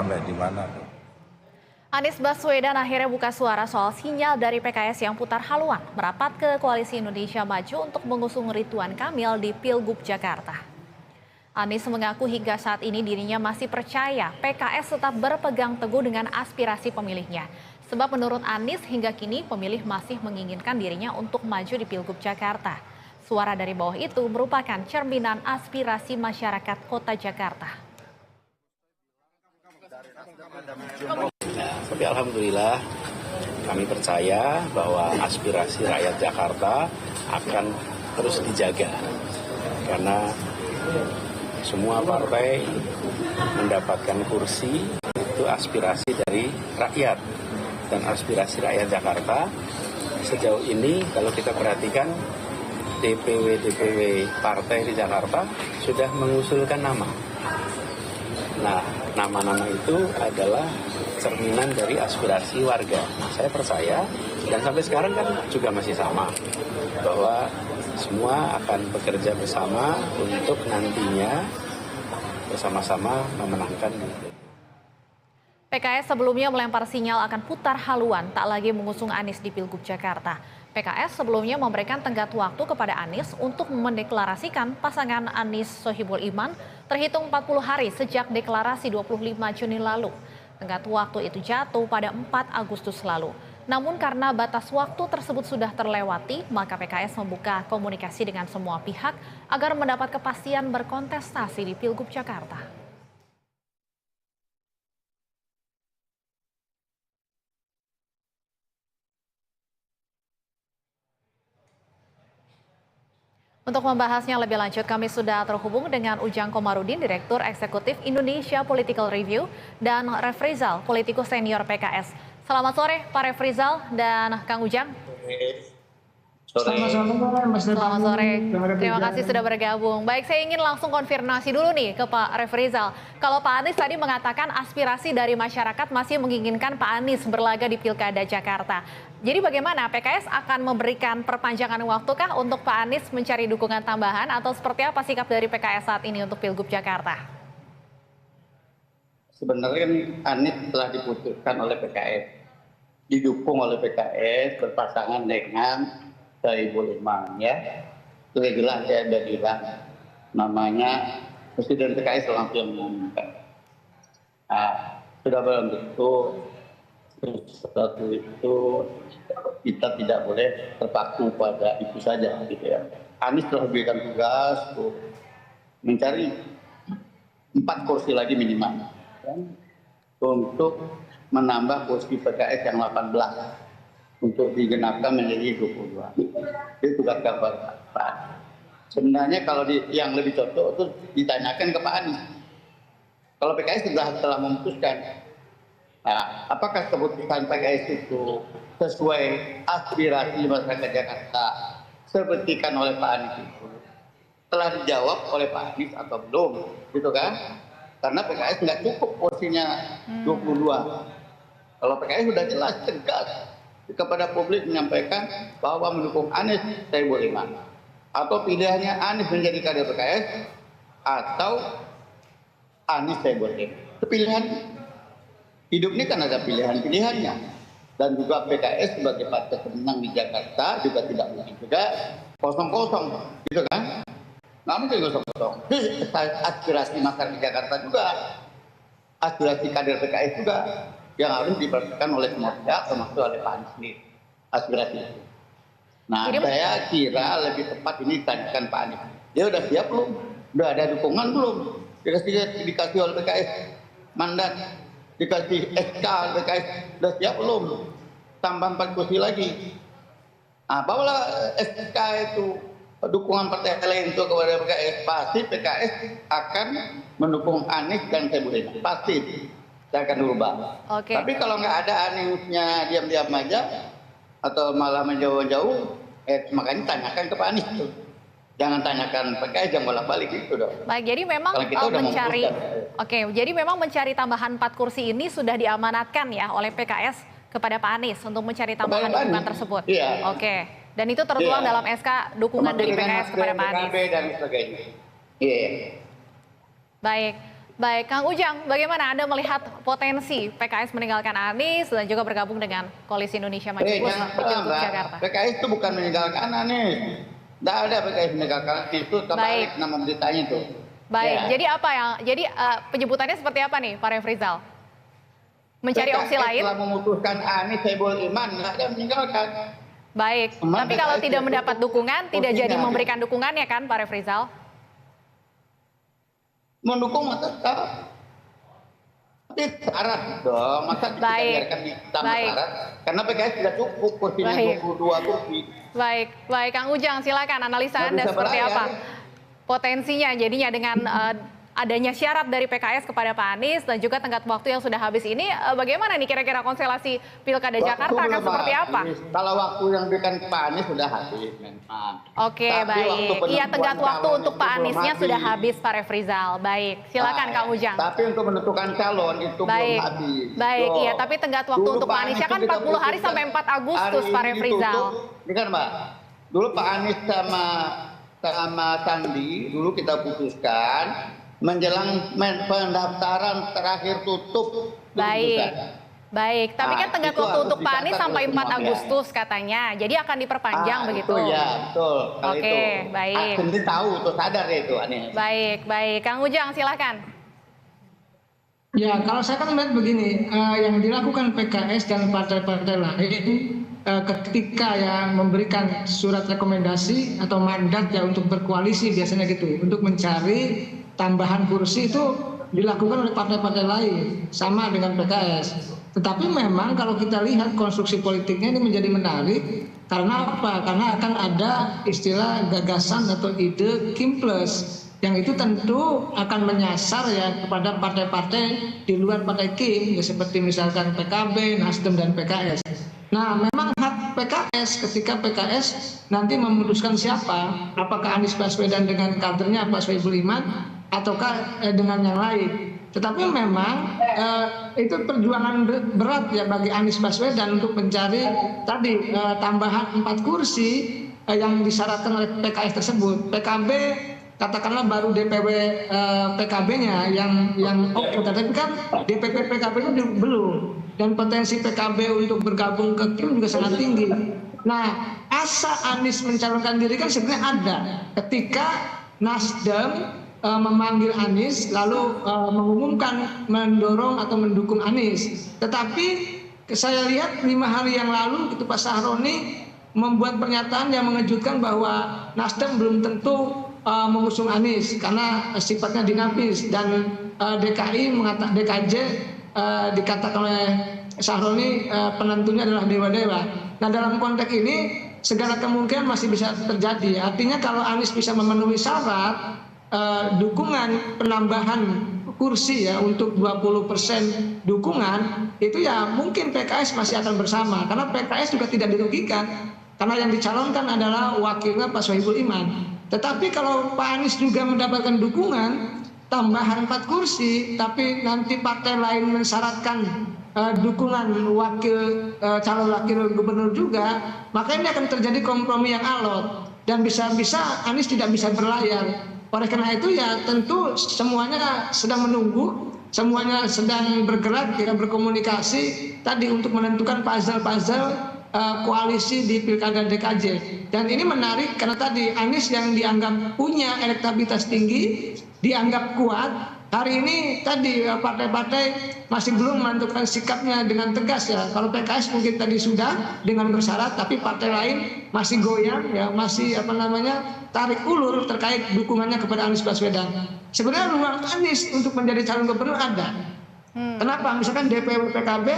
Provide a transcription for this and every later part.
sampai di mana. Anies Baswedan akhirnya buka suara soal sinyal dari PKS yang putar haluan merapat ke Koalisi Indonesia Maju untuk mengusung Ridwan Kamil di Pilgub Jakarta. Anies mengaku hingga saat ini dirinya masih percaya PKS tetap berpegang teguh dengan aspirasi pemilihnya. Sebab menurut Anies hingga kini pemilih masih menginginkan dirinya untuk maju di Pilgub Jakarta. Suara dari bawah itu merupakan cerminan aspirasi masyarakat Kota Jakarta. Tapi alhamdulillah kami percaya bahwa aspirasi rakyat Jakarta akan terus dijaga. Karena semua partai mendapatkan kursi itu aspirasi dari rakyat. Dan aspirasi rakyat Jakarta sejauh ini kalau kita perhatikan DPW partai di Jakarta sudah mengusulkan nama. Nah, nama-nama itu adalah cerminan dari aspirasi warga. Saya percaya dan sampai sekarang kan juga masih sama bahwa semua akan bekerja bersama untuk nantinya bersama-sama memenangkan. PKS sebelumnya melempar sinyal akan putar haluan tak lagi mengusung Anies di Pilgub Jakarta. PKS sebelumnya memberikan tenggat waktu kepada Anies untuk mendeklarasikan pasangan Anies Sohibul Iman terhitung 40 hari sejak deklarasi 25 Juni lalu. Tenggat waktu itu jatuh pada 4 Agustus lalu. Namun karena batas waktu tersebut sudah terlewati, maka PKS membuka komunikasi dengan semua pihak agar mendapat kepastian berkontestasi di Pilgub Jakarta. Untuk membahasnya lebih lanjut, kami sudah terhubung dengan Ujang Komarudin, Direktur Eksekutif Indonesia Political Review, dan Refrizal, politikus senior PKS. Selamat sore, Pak Refrizal dan Kang Ujang. Selamat sore. Terima kasih sudah bergabung. Baik, saya ingin langsung konfirmasi dulu nih ke Pak Refrizal. Kalau Pak Anies tadi mengatakan aspirasi dari masyarakat masih menginginkan Pak Anies berlaga di Pilkada Jakarta. Jadi bagaimana, PKS akan memberikan perpanjangan waktukah untuk Pak Anies mencari dukungan tambahan atau seperti apa sikap dari PKS saat ini untuk Pilgub Jakarta? Sebenarnya Anies telah diputuskan oleh PKS, didukung oleh PKS berpasangan dengan Sohibul Iman, ya. Itu jelas saya sudah bilang, namanya Presiden PKS langsung mengumumkan. Nah, sudah barang tentu sesuatu itu kita tidak boleh terpaku pada itu saja, gitu ya. Anies telah berikan tugas untuk mencari 4 kursi lagi minimal, kan? Untuk menambah kursi PKS yang 18 untuk digenapkan menjadi 22. Itu tugas Pak. Sebenarnya kalau yang lebih cocok itu ditanyakan ke Pak Anies. Kalau PKS telah memutuskan, nah, apakah keputusan PKS itu sesuai aspirasi masyarakat Jakarta sepertikan oleh Pak Anies itu telah dijawab oleh Pak Anies atau belum, gitu kan? Karena PKS nggak cukup porsinya 22. Kalau PKS sudah jelas tegas kepada publik menyampaikan bahwa mendukung Anies Sohibul Iman, atau pilihannya Anies menjadi kader PKS atau Anies Sohibul Iman. Pilihan hidup ini kan ada pilihan-pilihannya, dan juga PKS sebagai partai pemenang di Jakarta juga tidak mungkin juga kosong-kosong, gitu kan? Nggak mungkin kosong-kosong. Aspirasi masyarakat Jakarta juga, aspirasi kader PKS juga yang harus diperhatikan oleh semua pihak, termasuk oleh Pak Anies sendiri, aspirasi itu. Nah, saya kira lebih tepat ini ditanyakan Pak Anies. Dia udah siap belum? Udah ada dukungan belum? Dikasih oleh PKS mandat, dikasih SK oleh PKS, udah siap belum? Tambah 4 kursi lagi. Nah, bawalah SK itu dukungan partai lain itu kepada PKS, pasti PKS akan mendukung Anies dan Sohibul Iman. Pasti. Saya akan berubah. Oke. Tapi kalau nggak ada Aniesnya diam-diam aja atau malah menjauh-jauh, makanya tanyakan ke Pak Anies itu. Jangan tanyakan PKS, jangan bolak-balik itu dong. Baik, jadi memang mencari tambahan 4 kursi ini sudah diamanatkan ya oleh PKS kepada Pak Anies untuk mencari tambahan dukungan tersebut. Iya. Oke. Dan itu tertuang dalam SK dukungan dari PKS kepada Pak Anies. Dan sebagainya. Iya. Baik. Baik, Kang Ujang, bagaimana Anda melihat potensi PKS meninggalkan Anies dan juga bergabung dengan Koalisi Indonesia Maju Plus Jangan di salah, Pilgub Mbak. Jakarta? PKS itu bukan meninggalkan Anies. Tidak ada PKS meninggalkan Anies, itu terbalik nama beritanya itu. Baik, Ya. jadi apa yang penyebutannya seperti apa nih, Pak Refrizal? Mencari opsi PKS lain? telah memutuskan Anies Soebul Iman, nggak ada yang meninggalkan. Baik, Memang tapi kalau PKS tidak itu mendapat dukungan, tidak jadi posisinya. memberikan dukungannya kan, Pak Refrizal? Mendukung tetap. Tapi syarat dong, masa kita Baik. biarkan di tanpa Baik. syarat? Karena PKS tidak cukup kursinya Baik. 22 kursi. Baik, baik, Kang Ujang, silakan analisa Nggak Anda bisa seperti berlayar. apa? Potensinya jadinya dengan adanya syarat dari PKS kepada Pak Anies dan juga tenggat waktu yang sudah habis ini, bagaimana nih kira-kira konstelasi Pilkada Waktu Jakarta akan belum seperti apa? habis. Kalau waktu yang diberikan Pak Anies sudah habis memang. Oke, Tapi waktu baik. Iya, penentuan tenggat waktu calon untuk itu Pak belum Aniesnya habis. sudah habis, Pak Refrizal. Baik, silakan Nah, Kang Ujang. Tapi untuk menentukan calon itu Baik, belum habis. baik, Loh. iya. Tapi tenggat waktu Dulu untuk Pak Pak Aniesnya Anies kan itu kita 40 hari putuskan sampai 4 Agustus, hari Pak ini Refrizal. ditutup. Ini kan Mbak, dulu Pak Anies sama Sandi, dulu kita putuskan menjelang pendaftaran terakhir tutup. Baik. Baik, tapi kan Nah, tenggat itu waktu harus untuk Pak Anies dicatat sampai oleh 4 semuanya. Agustus katanya. Jadi akan diperpanjang begitu. Itu ya, betul. Kalau Oke, itu. baik. Sendiri tahu, tuh sadar ya itu Anies. Baik, baik. Kang Ujang, silakan. Ya, kalau saya kan melihat begini, yang dilakukan PKS dan partai-partai lain ketika yang memberikan surat rekomendasi atau mandat ya untuk berkoalisi biasanya gitu, untuk mencari tambahan kursi itu dilakukan oleh partai-partai lain sama dengan PKS. Tetapi memang kalau kita lihat konstruksi politiknya ini menjadi menarik karena apa? Karena akan ada istilah gagasan atau ide Kim Plus yang itu tentu akan menyasar ya kepada partai-partai di luar partai Kim ya, seperti misalkan PKB, Nasdem dan PKS. Nah, memang hak PKS ketika PKS nanti memutuskan siapa, apakah Anies Baswedan dengan kadernya Pak Soebul Iman ataukah dengan yang lain. Tetapi memang itu perjuangan berat ya bagi Anies Baswedan untuk mencari tadi tambahan 4 kursi yang disyaratkan oleh PKS tersebut. PKB katakanlah baru DPW PKB-nya yang oke, tapi kan DPP PKB-nya belum, dan potensi PKB untuk bergabung ke Kim juga sangat tinggi. Nah, asa Anies mencalonkan diri kan sebenarnya ada ketika Nasdem memanggil Anies lalu mengumumkan mendorong atau mendukung Anies. Tetapi saya lihat 5 hari yang lalu itu Pak Sahroni membuat pernyataan yang mengejutkan bahwa Nasdem belum tentu mengusung Anies karena sifatnya dinamis, dan DKJ dikatakan oleh Sahroni penentunya adalah dewa-dewa. Nah, dalam konteks ini segala kemungkinan masih bisa terjadi. Artinya kalau Anies bisa memenuhi syarat dukungan penambahan kursi ya untuk 20% dukungan, itu ya mungkin PKS masih akan bersama karena PKS juga tidak dirugikan karena yang dicalonkan adalah wakilnya Pak Soebul Iman. Tetapi kalau Pak Anies juga mendapatkan dukungan tambahan 4 kursi, tapi nanti partai lain mensyaratkan dukungan calon wakil gubernur juga, maka ini akan terjadi kompromi yang alot dan bisa-bisa Anies tidak bisa berlayar. Oleh karena itu ya tentu semuanya sedang menunggu, semuanya sedang bergerak, ya, berkomunikasi tadi untuk menentukan puzzle-puzzle koalisi di Pilkada DKJ. Dan ini menarik karena tadi Anies yang dianggap punya elektabilitas tinggi, dianggap kuat, hari ini tadi partai-partai masih belum menentukan sikapnya dengan tegas ya. Kalau PKS mungkin tadi sudah dengan bersyarat, tapi partai lain masih goyang ya, masih tarik ulur terkait dukungannya kepada Anies Baswedan. Sebenarnya ruang Anies untuk menjadi calon gubernur ada. Kenapa? Misalkan DPW PKB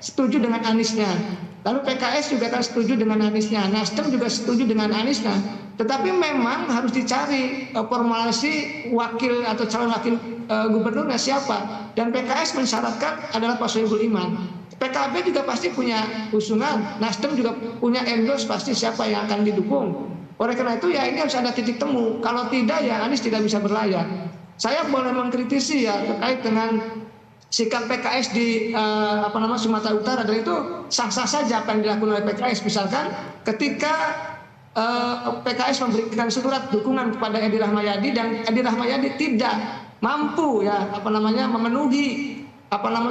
setuju dengan Aniesnya, lalu PKS juga kan setuju dengan Aniesnya, Nasdem juga setuju dengan Aniesnya. Tetapi memang harus dicari formulasi wakil atau calon wakil gubernurnya siapa. Dan PKS mensyaratkan adalah Pak Soebul Iman. PKB juga pasti punya usungan, Nasdem juga punya endorse pasti siapa yang akan didukung. Oleh karena itu ya ini harus ada titik temu. Kalau tidak ya Anies tidak bisa berlayar. Saya boleh mengkritisi ya terkait dengan sikap PKS di Sumatera Utara, dan itu sah-sah saja apa yang dilakukan oleh PKS. Misalkan ketika PKS memberikan surat dukungan kepada Edi Rahmayadi dan Edi Rahmayadi tidak mampu ya memenuhi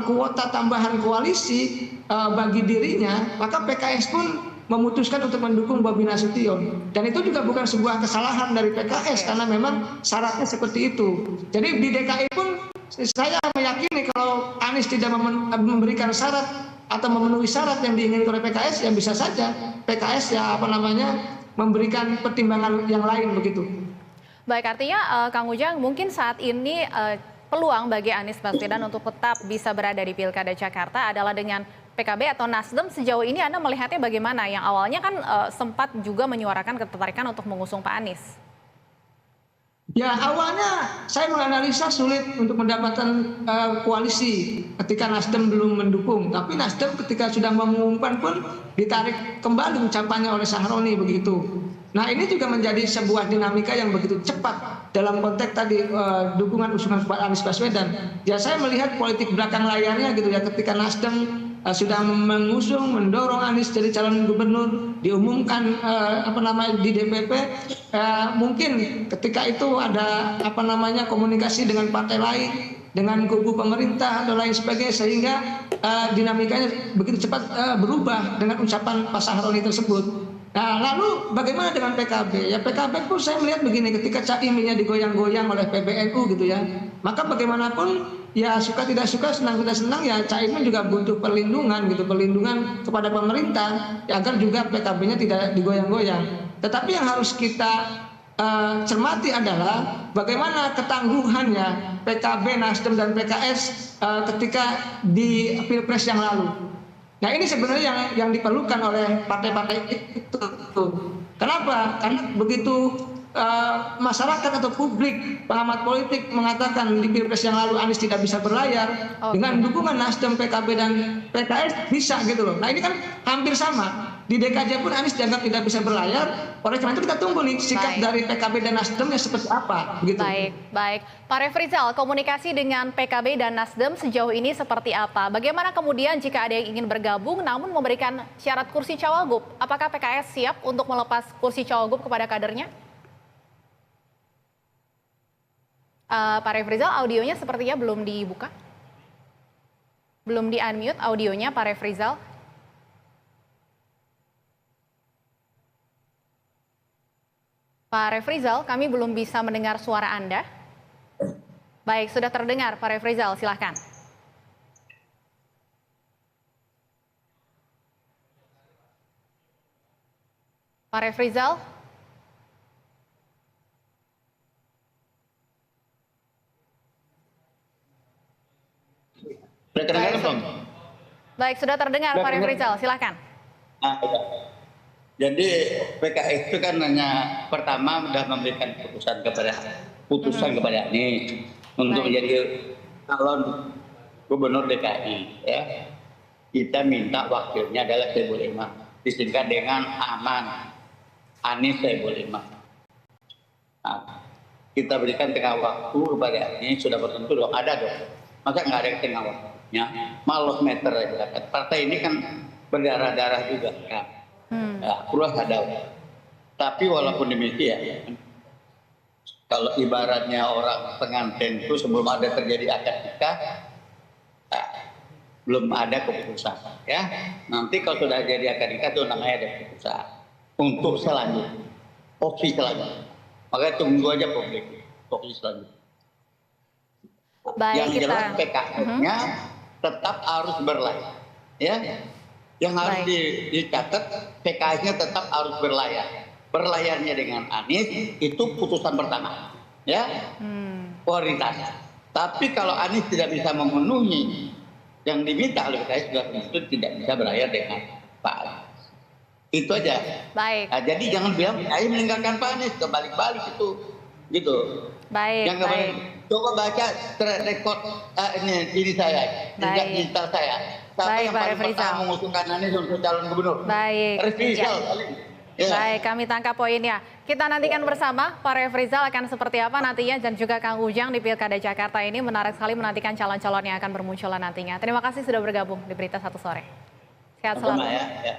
kuota tambahan koalisi bagi dirinya, maka PKS pun memutuskan untuk mendukung Bobi Nasution. Dan itu juga bukan sebuah kesalahan dari PKS karena memang syaratnya seperti itu. Jadi di DKI pun saya meyakini kalau Anies tidak memberikan syarat atau memenuhi syarat yang diinginkan oleh PKS, ya bisa saja PKS memberikan pertimbangan yang lain begitu. Baik, artinya Kang Ujang mungkin saat ini peluang bagi Anies Baswedan untuk tetap bisa berada di Pilkada Jakarta adalah dengan PKB atau Nasdem. Sejauh ini Anda melihatnya bagaimana? Yang awalnya kan sempat juga menyuarakan ketertarikan untuk mengusung Pak Anies. Ya, awalnya saya menganalisa sulit untuk mendapatkan koalisi ketika Nasdem belum mendukung. Tapi Nasdem ketika sudah mengumumkan pun ditarik kembali ucapannya oleh Sahroni begitu. Nah, ini juga menjadi sebuah dinamika yang begitu cepat dalam konteks tadi dukungan usungan Pak Anies Baswedan. Ya, saya melihat politik belakang layarnya gitu ya, ketika Nasdem sudah mengusung, mendorong Anies jadi calon gubernur, diumumkan di DPP, mungkin ketika itu ada komunikasi dengan partai lain, dengan kubu pemerintah atau lain sebagainya, sehingga dinamikanya begitu cepat berubah dengan ucapan Pak Sahroni tersebut. Nah, lalu bagaimana dengan PKB? Ya, PKB pun saya melihat begini, ketika Caiminnya digoyang-goyang oleh PBNU gitu ya, maka bagaimanapun ya suka tidak suka, senang tidak senang, ya Caimin juga butuh perlindungan gitu, perlindungan kepada pemerintah ya, agar juga PKB-nya tidak digoyang-goyang. Tetapi yang harus kita cermati adalah bagaimana ketangguhannya PKB, Nasdem dan PKS ketika di Pilpres yang lalu. Nah, ini sebenarnya yang diperlukan oleh partai-partai itu. Kenapa? Karena begitu masyarakat atau publik, pengamat politik mengatakan di Pilpres yang lalu Anies tidak bisa berlayar, dengan dukungan Nasdem, PKB dan PKS bisa gitu loh. Nah, ini kan hampir sama. Di DKJ pun Anies dianggap tidak bisa berlayar. Oleh karena itu kita tunggu nih sikap dari PKB dan Nasdemnya seperti apa gitu. Baik. Pak Refrizal, komunikasi dengan PKB dan Nasdem sejauh ini seperti apa? Bagaimana kemudian jika ada yang ingin bergabung namun memberikan syarat kursi cawagup? Apakah PKS siap untuk melepas kursi cawagup kepada kadernya? Pak Refrizal, audionya sepertinya belum dibuka. Belum di-unmute audionya Pak Refrizal. Pak Refrizal, kami belum bisa mendengar suara Anda. Baik, sudah terdengar Pak Refrizal, silahkan. Pak Refrizal. Sudah terdengar belum? Baik, sudah terdengar Pak Refrizal, silahkan. Jadi PKS itu kan hanya pertama sudah memberikan putusan kepada Anies untuk menjadi calon gubernur DKI. Ya, kita minta wakilnya adalah Soebul Iman, disingkat dengan Aman, Anies Soebul Iman. Nah, kita berikan tengah waktu kepada Anies, sudah bertentu dong, ada dong. Masa nggak ada tengah waktunya? Malos meter aja. Partai ini kan berdarah-darah juga kan. Ya, perlu ada. Tapi walaupun demikian, kalau ibaratnya orang pengantin itu sebelum ada terjadi akad nikah, belum ada keputusan. Ya, nanti kalau sudah jadi akad nikah itu namanya ada keputusan untuk selanjutnya, opsi selanjutnya. Makanya tunggu aja publik opsi selanjutnya. Baik, yang jelas PKS-nya tetap harus berlayar. Ya. Yang harus dicatat, PKS-nya tetap harus berlayar. Berlayarnya dengan Anies itu putusan pertama, ya, prioritas. Tapi kalau Anies tidak bisa memenuhi yang diminta oleh PKS, sudah tentu tidak bisa berlayar dengan Pak Anies. Itu aja. Baik. Nah, jadi jangan bilang PKS meninggalkan Pak Anies, kebalik-balik itu, gitu. Baik. Yang baik. Coba baca track record ini saya, jejak digital saya. Siapa yang paling pertama mengusungkan Anies untuk calon gubernur? Baik. Refrizal. Ya. Baik, kami tangkap poinnya. Kita nantikan bersama Pak Refrizal akan seperti apa nantinya, dan juga Kang Ujang di Pilkada Jakarta ini menarik sekali menantikan calon-calon yang akan bermunculan nantinya. Terima kasih sudah bergabung di Berita Satu Sore. Sehat selalu. Ya.